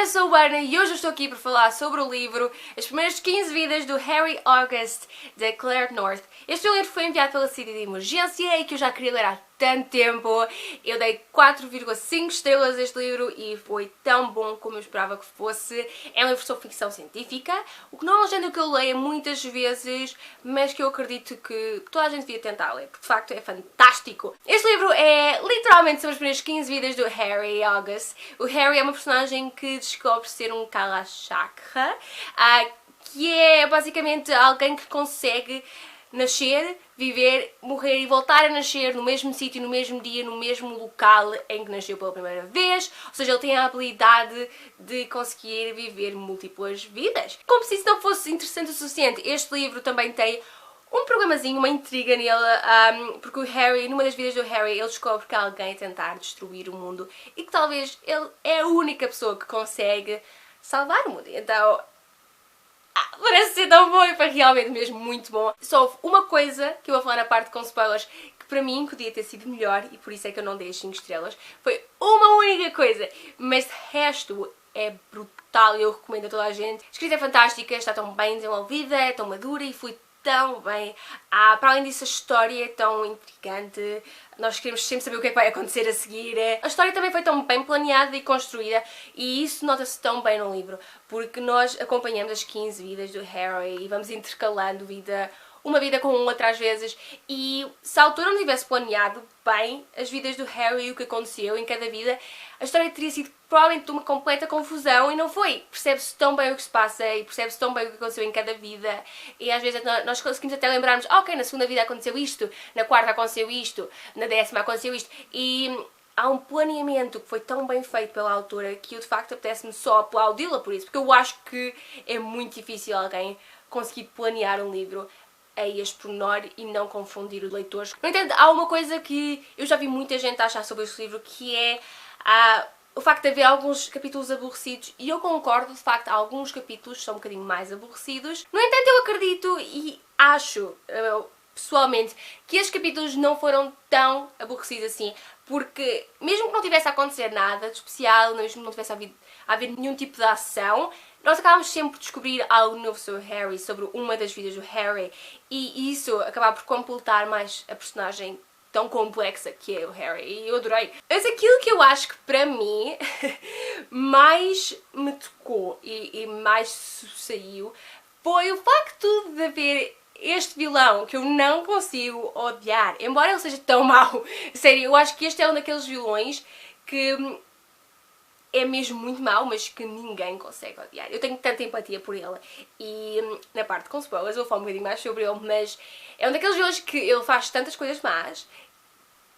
eu sou a Ana e hoje eu estou aqui para falar sobre o livro As Primeiras 15 Vidas do Harry August, da Claire North. Este livro foi enviado pela City de Emergência e que eu já queria ler há tanto tempo. Eu dei 4,5 estrelas a este livro e foi tão bom como eu esperava que fosse. É um livro sobre ficção científica, o que não é um género que eu leia muitas vezes, mas que eu acredito que toda a gente devia tentar ler, porque de facto é fantástico. Este livro é literalmente sobre as primeiras 15 vidas do Harry August. O Harry é uma personagem que descobre ser um Kalachakra, que é basicamente alguém que consegue nascer, viver, morrer e voltar a nascer no mesmo sítio, no mesmo dia, no mesmo local em que nasceu pela primeira vez. Ou seja, ele tem a habilidade de conseguir viver múltiplas vidas. Como se isso não fosse interessante o suficiente, este livro também tem um problemazinho, uma intriga nele, porque o Harry, numa das vidas do Harry, ele descobre que há alguém a tentar destruir o mundo e que talvez ele é a única pessoa que consegue salvar o mundo. Então, parece ser tão bom e foi realmente mesmo muito bom. Só houve uma coisa que eu vou falar na parte com spoilers que para mim podia ter sido melhor e por isso é que eu não dei as 5 estrelas. Foi uma única coisa, mas de resto é brutal e eu recomendo a toda a gente. A escrita é fantástica, está tão bem desenvolvida, é tão madura e flui tão bem. Para além disso, a história é tão intrigante. Nós queremos sempre saber o que é que vai acontecer a seguir. A história também foi tão bem planeada e construída e isso nota-se tão bem no livro, porque nós acompanhamos as 15 vidas do Harry e vamos intercalando uma vida com outra às vezes, e se a autora não tivesse planeado bem as vidas do Harry e o que aconteceu em cada vida, a história teria sido provavelmente uma completa confusão e não foi. Percebe-se tão bem o que se passa e percebe-se tão bem o que aconteceu em cada vida e às vezes nós conseguimos até lembrarmos, ok, na segunda vida aconteceu isto, na quarta aconteceu isto, na 10ª aconteceu isto, e há um planeamento que foi tão bem feito pela autora que eu de facto apetece-me só aplaudi-la por isso, porque eu acho que é muito difícil alguém conseguir planear um livro a este pormenor e não confundir os leitores. No entanto, há uma coisa que eu já vi muita gente achar sobre este livro, que é o facto de haver alguns capítulos aborrecidos, e eu concordo, de facto, alguns capítulos são um bocadinho mais aborrecidos. No entanto, eu acredito e acho, pessoalmente, que estes capítulos não foram tão aborrecidos assim, porque mesmo que não tivesse a acontecer nada de especial, mesmo que não tivesse a haver nenhum tipo de ação, nós acabámos sempre por descobrir algo novo sobre o Harry, sobre uma das vidas do Harry, e isso acabava por completar mais a personagem tão complexa que é o Harry, e eu adorei. Mas aquilo que eu acho que para mim mais me tocou e mais saiu foi o facto de haver este vilão que eu não consigo odiar, embora ele seja tão mau. Sério, eu acho que este é um daqueles vilões que é mesmo muito mau, mas que ninguém consegue odiar. Eu tenho tanta empatia por ele e na parte com spoilers eu vou falar um bocadinho mais sobre ele, mas é um daqueles vilões que ele faz tantas coisas más,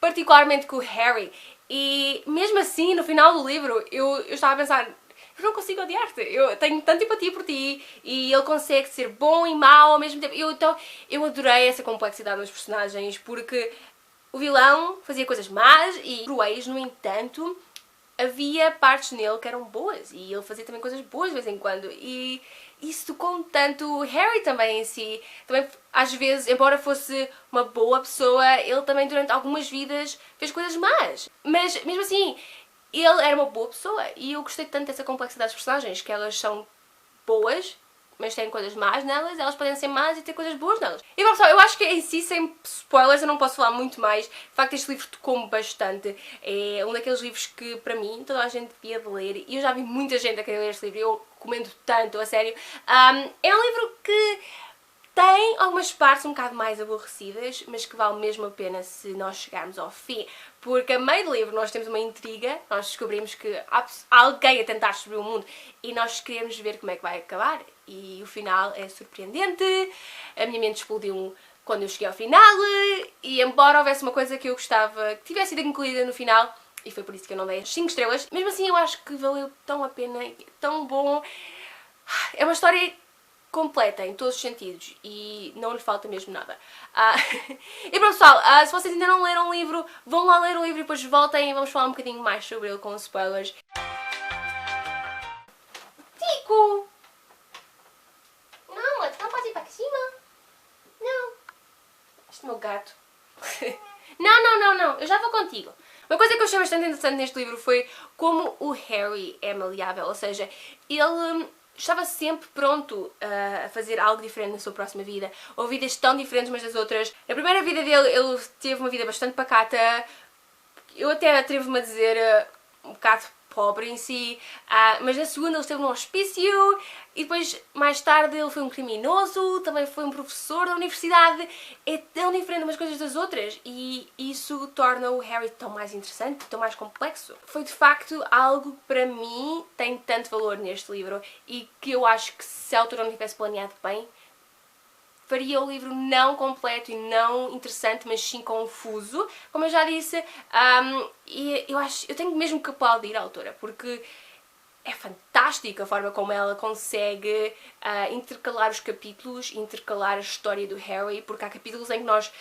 particularmente com o Harry, e mesmo assim no final do livro eu estava a pensar, eu não consigo odiar-te, eu tenho tanta empatia por ti e ele consegue ser bom e mau ao mesmo tempo. Então eu adorei essa complexidade dos personagens, porque o vilão fazia coisas más e cruéis, no entanto havia partes nele que eram boas e ele fazia também coisas boas de vez em quando, e isso tocou tanto. O Harry também em si, também às vezes, embora fosse uma boa pessoa, ele também durante algumas vidas fez coisas más, mas mesmo assim ele era uma boa pessoa e eu gostei tanto dessa complexidade das personagens, que elas são boas, mas têm coisas más nelas, elas podem ser más e ter coisas boas nelas. E bom, pessoal, eu acho que em si, sem spoilers, eu não posso falar muito mais. De facto, este livro tocou-me bastante. É um daqueles livros que, para mim, toda a gente devia de ler. E eu já vi muita gente a querer ler este livro, eu recomendo tanto, a sério. É um livro que tem algumas partes um bocado mais aborrecidas, mas que vale mesmo a pena se nós chegarmos ao fim. Porque a meio do livro nós temos uma intriga, nós descobrimos que há alguém a tentar destruir o mundo e nós queremos ver como é que vai acabar. E o final é surpreendente, a minha mente explodiu quando eu cheguei ao final, e embora houvesse uma coisa que eu gostava que tivesse sido incluída no final, e foi por isso que eu não dei as 5 estrelas, mesmo assim eu acho que valeu tão a pena, é tão bom. É uma história completa em todos os sentidos e não lhe falta mesmo nada. E pronto, pessoal, se vocês ainda não leram o livro, vão lá ler o livro e depois voltem e vamos falar um bocadinho mais sobre ele com spoilers. Tico! Não, não pode ir para cima. Não. Este é o meu gato. Não, eu já vou contigo. Uma coisa que eu achei bastante interessante neste livro foi como o Harry é maleável, ou seja, ele estava sempre pronto a fazer algo diferente na sua próxima vida, ou vidas tão diferentes umas das outras. Na primeira vida dele, ele teve uma vida bastante pacata, eu até atrevo-me a dizer um bocado pobre em si, mas na segunda ele esteve num hospício e depois, mais tarde, ele foi um criminoso, também foi um professor da universidade. É tão diferente umas coisas das outras e isso torna o Harry tão mais interessante, tão mais complexo. Foi de facto algo que para mim tem tanto valor neste livro e que eu acho que se a autora não tivesse planeado bem, faria o livro não completo e não interessante, mas sim confuso, como eu já disse, e eu tenho mesmo que aplaudir a autora, porque é fantástica a forma como ela consegue intercalar os capítulos, intercalar a história do Harry, porque há capítulos em que nós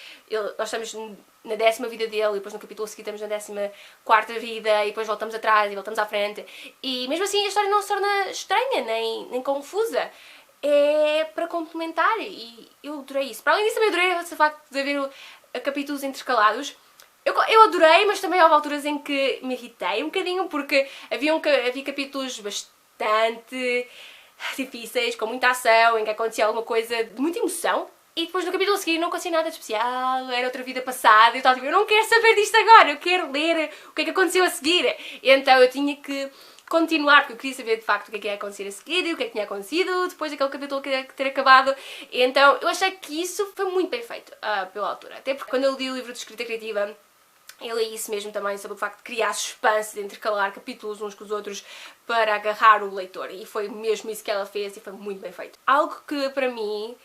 estamos na 10ª vida dele, e depois no capítulo seguinte estamos na 14ª vida, e depois voltamos atrás e voltamos à frente, e mesmo assim a história não se torna estranha, nem confusa. É para complementar e eu adorei isso. Para além disso, também adorei o facto de haver capítulos intercalados. Eu adorei, mas também houve alturas em que me irritei um bocadinho porque havia capítulos bastante difíceis, com muita ação, em que acontecia alguma coisa de muita emoção. E depois no capítulo a seguir não acontecia nada de especial, era outra vida passada, e eu estava tipo, eu não quero saber disto agora, eu quero ler o que é que aconteceu a seguir. E então eu tinha que continuar, porque eu queria saber de facto o que é que ia acontecer a seguir e o que é que tinha acontecido depois daquele capítulo ter acabado. E então eu achei que isso foi muito bem feito pela autora. Até porque quando eu li o livro de escrita criativa, eu li isso mesmo também sobre o facto de criar suspense, de intercalar capítulos uns com os outros para agarrar o leitor. E foi mesmo isso que ela fez e foi muito bem feito. Algo que para mim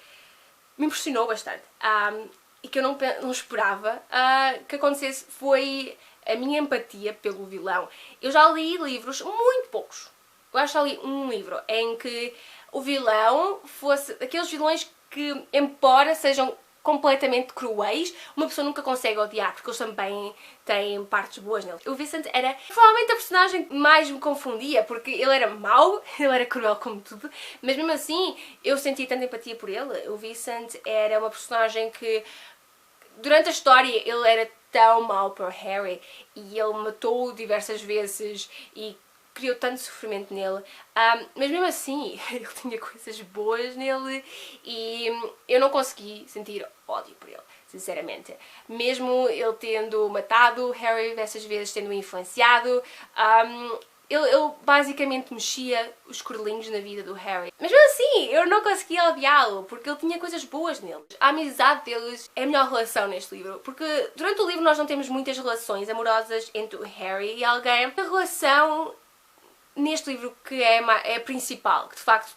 me impressionou bastante e que eu não esperava que acontecesse foi a minha empatia pelo vilão. Eu já li livros, muito poucos, eu acho que já li um livro em que o vilão fosse aqueles vilões que, embora sejam completamente cruéis, uma pessoa nunca consegue odiar, porque eles também têm partes boas neles. O Vincent era provavelmente a personagem que mais me confundia, porque ele era mau, ele era cruel como tudo, mas mesmo assim eu sentia tanta empatia por ele. O Vincent era uma personagem que, durante a história, ele era tão mau para o Harry e ele matou-o diversas vezes e criou tanto sofrimento nele, mas mesmo assim ele tinha coisas boas nele e eu não consegui sentir ódio por ele, sinceramente. Mesmo ele tendo matado Harry diversas vezes, tendo-o influenciado, ele basicamente mexia os cordelinhos na vida do Harry. Mas mesmo assim, eu não conseguia odiá-lo, porque ele tinha coisas boas nele. A amizade deles é a melhor relação neste livro, porque durante o livro nós não temos muitas relações amorosas entre o Harry e alguém. A relação neste livro que é a principal, que de facto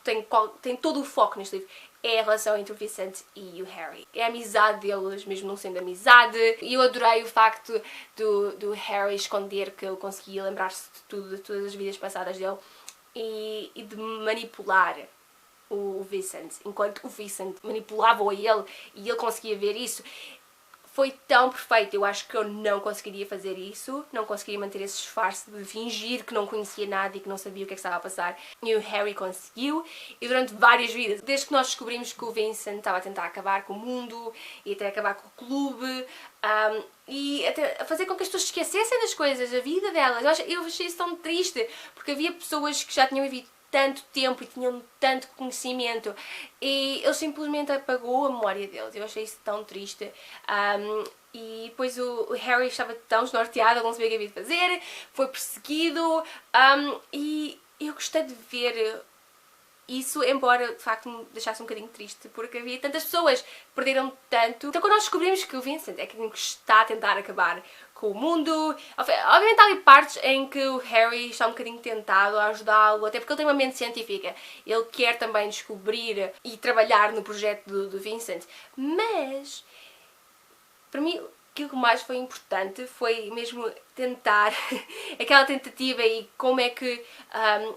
tem todo o foco neste livro, é a relação entre o Vincent e o Harry. É a amizade deles, mesmo não sendo amizade. E eu adorei o facto do Harry esconder que ele conseguia lembrar-se de tudo, de todas as vidas passadas dele e de manipular o Vincent, enquanto o Vincent manipulava-o a ele e ele conseguia ver isso. Foi tão perfeito, eu acho que eu não conseguiria fazer isso, não conseguiria manter esse disfarce de fingir que não conhecia nada e que não sabia o que é que estava a passar. E o Harry conseguiu, e durante várias vidas, desde que nós descobrimos que o Vincent estava a tentar acabar com o mundo, e até acabar com o clube, e até a fazer com que as pessoas esquecessem das coisas, a vida delas. Eu achei isso tão triste, porque havia pessoas que já tinham vivido tanto tempo e tinham tanto conhecimento e ele simplesmente apagou a memória deles. Eu achei isso tão triste. E depois o Harry estava tão desnorteado, ele não sabia o que havia de fazer, foi perseguido e eu gostei de ver isso, embora de facto me deixasse um bocadinho triste, porque havia tantas pessoas que perderam tanto. Então quando nós descobrimos que o Vincent é quem está a tentar acabar com o mundo, obviamente há ali partes em que o Harry está um bocadinho tentado a ajudá-lo, até porque ele tem uma mente científica, ele quer também descobrir e trabalhar no projeto do Vincent, mas para mim aquilo que mais foi importante foi mesmo tentar, aquela tentativa e como é que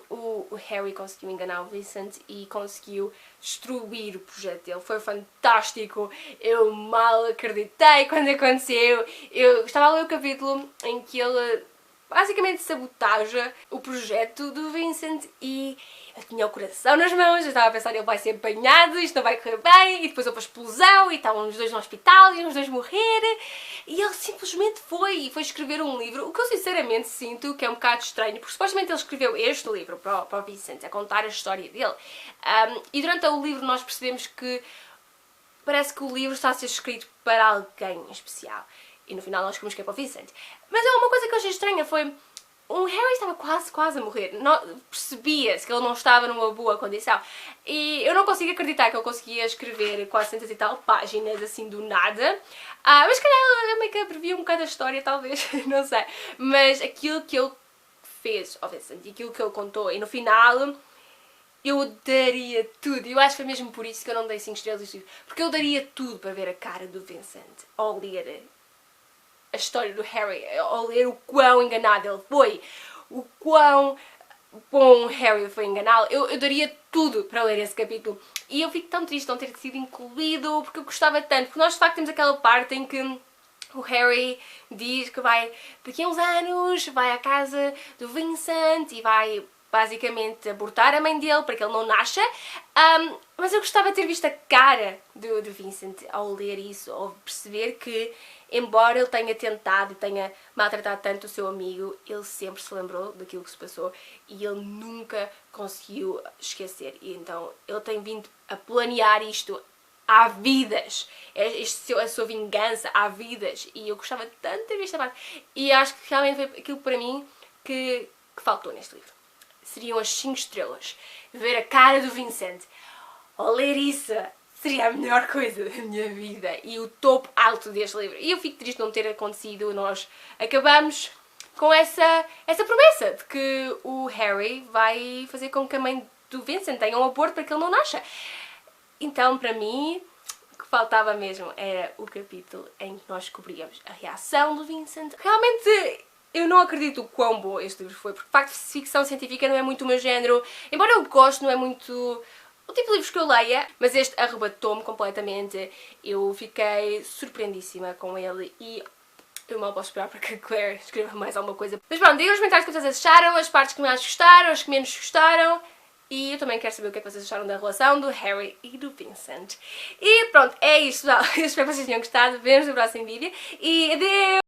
o Harry conseguiu enganar o Vincent e conseguiu destruir o projeto dele. Foi fantástico, eu mal acreditei quando aconteceu. Eu estava a ler o capítulo em que ele basicamente sabotaja o projeto do Vincent e eu tinha o coração nas mãos, eu estava a pensar, ele vai ser apanhado, isto não vai correr bem, e depois houve a explosão e estavam os dois no hospital e os dois morrer, e ele simplesmente foi escrever um livro, o que eu sinceramente sinto que é um bocado estranho, porque supostamente ele escreveu este livro para o Vincent, a contar a história dele, e durante o livro nós percebemos que parece que o livro está a ser escrito para alguém em especial. E no final nós descobrimos que é para o Vincent. Mas uma coisa que eu achei estranha foi... O Harry estava quase a morrer. Percebia-se que ele não estava numa boa condição. E eu não consigo acreditar que ele conseguia escrever 400 e tal páginas assim do nada. Mas se calhar ele meio que previa um bocado a história, talvez. Não sei. Mas aquilo que ele fez ao Vincent e aquilo que ele contou. E no final... Eu daria tudo, eu acho que foi mesmo por isso que eu não dei 5 estrelas neste livro, porque eu daria tudo para ver a cara do Vincent ao ler a história do Harry, ao ler o quão enganado ele foi, o quão bom Harry foi enganá-lo. Eu daria tudo para ler esse capítulo e eu fico tão triste de não ter sido incluído, porque eu gostava tanto, porque nós de facto temos aquela parte em que o Harry diz que vai, daqui a uns anos, vai à casa do Vincent e vai basicamente abortar a mãe dele para que ele não nasça, mas eu gostava de ter visto a cara do Vincent ao ler isso, ao perceber que, embora ele tenha tentado e tenha maltratado tanto o seu amigo, ele sempre se lembrou daquilo que se passou e ele nunca conseguiu esquecer. E então ele tem vindo a planear isto há vidas, a sua vingança há vidas, e eu gostava tanto de ter visto a parte. E acho que realmente foi aquilo para mim que faltou neste livro. Seriam as 5 estrelas. Ver a cara do Vincent ao ler isso seria a melhor coisa da minha vida e o topo alto deste livro. E eu fico triste de não ter acontecido. Nós acabamos com essa promessa de que o Harry vai fazer com que a mãe do Vincent tenha um aborto para que ele não nasça. Então, para mim, o que faltava mesmo era o capítulo em que nós descobríamos a reação do Vincent. Realmente... eu não acredito o quão bom este livro foi, porque de facto ficção científica não é muito o meu género, embora eu goste, não é muito o tipo de livros que eu leia, mas este arrebatou-me completamente, eu fiquei surpreendíssima com ele e eu mal posso esperar para que a Claire escreva mais alguma coisa. Mas pronto, digam nos comentários o que vocês acharam, as partes que mais gostaram, as que menos gostaram. E eu também quero saber o que é que vocês acharam da relação do Harry e do Vincent. E pronto, é isto, pessoal. Eu espero que vocês tenham gostado. Vemo-nos no próximo vídeo. E adeus!